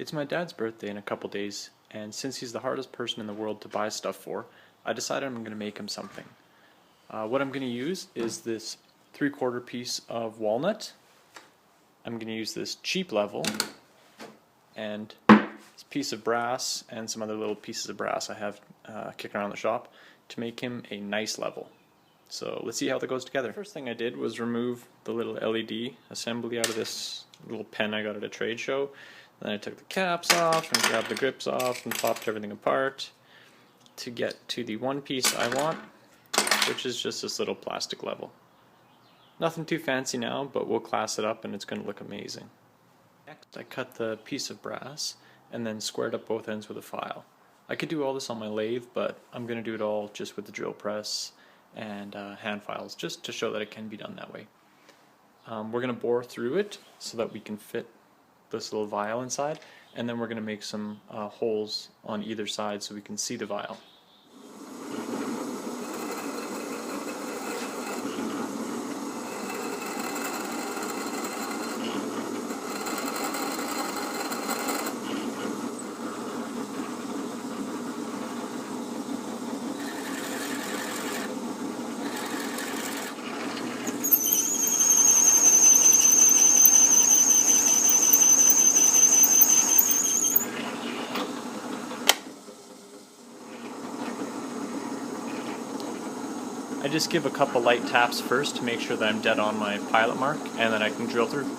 It's my dad's birthday in a couple days, and since he's the hardest person in the world to buy stuff for, I decided I'm going to make him something. What I'm going to use is this 3/4 piece of walnut. I'm going to use this cheap level, and this piece of brass, and some other little pieces of brass I have kicking around the shop to make him a nice level. So let's see how that goes together. First thing I did was remove the little LED assembly out of this little pen I got at a trade show. Then I took the caps off and grabbed the grips off and popped everything apart to get to the one piece I want, which is just this little plastic level. Nothing too fancy now, but we'll class it up and it's going to look amazing. Next, I cut the piece of brass and then squared up both ends with a file. I could do all this on my lathe, but I'm going to do it all just with the drill press and hand files, just to show that it can be done that way. We're going to bore through it so that we can fit this little vial inside, and then we're going to make some holes on either side so we can see the vial. I just give a couple light taps first to make sure that I'm dead on my pilot mark, and then I can drill through.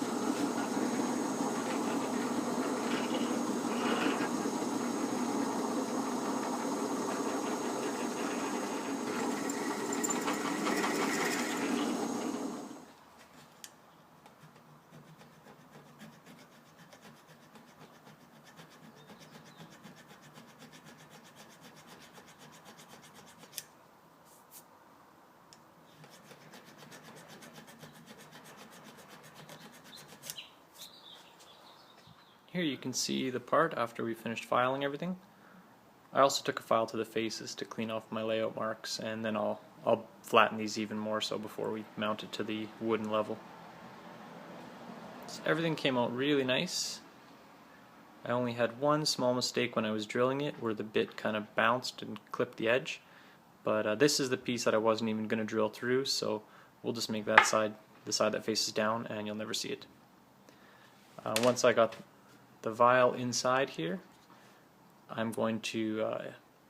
Here you can see the part after we finished filing everything. I also took a file to the faces to clean off my layout marks, and then I'll flatten these even more so before we mount it to the wooden level. So everything came out really nice. I only had one small mistake when I was drilling it, where the bit kind of bounced and clipped the edge. But this is the piece that I wasn't even going to drill through, so we'll just make that side, the side that faces down, and you'll never see it. Once I got the vial inside here, I'm going to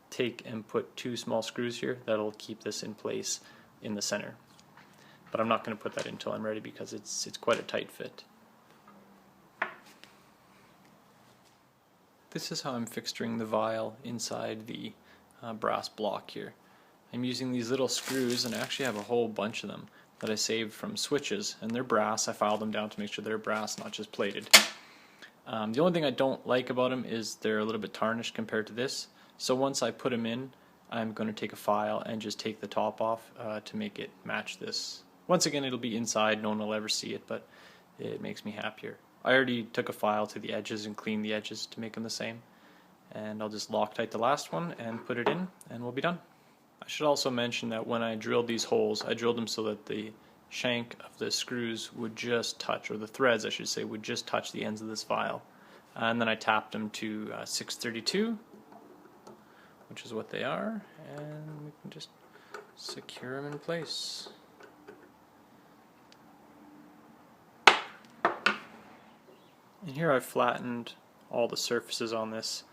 take and put 2 small screws here that'll keep this in place in the center. But I'm not going to put that in until I'm ready because it's quite a tight fit. This is how I'm fixturing the vial inside the brass block here. I'm using these little screws, and I actually have a whole bunch of them that I saved from switches, and they're brass. I filed them down to make sure they're brass, not just plated. The only thing I don't like about them is they're a little bit tarnished compared to this. So once I put them in, I'm going to take a file and just take the top off to make it match this. Once again, it'll be inside, no one will ever see it, but it makes me happier. I already took a file to the edges and cleaned the edges to make them the same. And I'll just Loctite the last one and put it in, and we'll be done. I should also mention that when I drilled these holes, I drilled them so that the shank of the screws would just touch, or the threads I should say, would just touch the ends of this vial. And then I tapped them to 632, which is what they are, and we can just secure them in place. And here I've flattened all the surfaces on this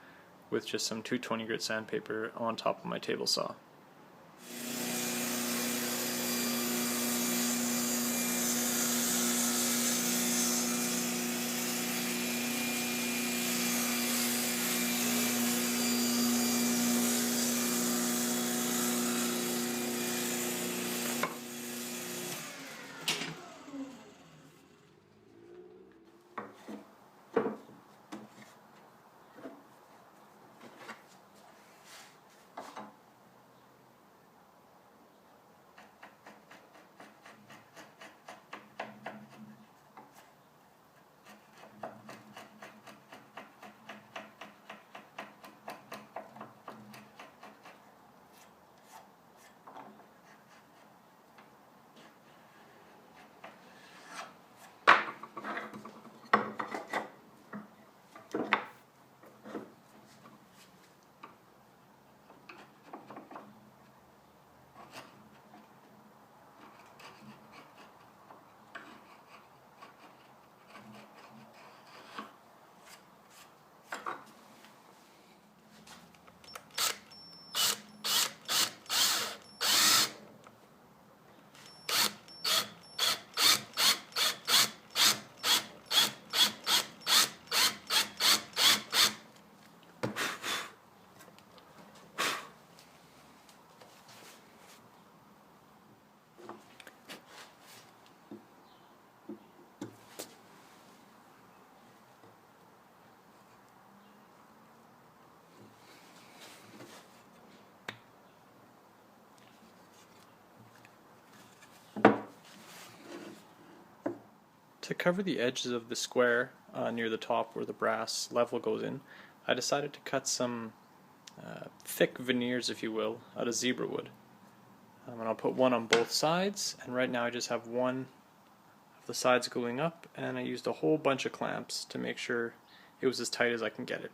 with just some 220 grit sandpaper on top of my table saw. To cover the edges of the square near the top where the brass level goes in, I decided to cut some thick veneers, if you will, out of zebra wood. And I'll put one on both sides, and right now I just have one of the sides gluing up, and I used a whole bunch of clamps to make sure it was as tight as I can get it.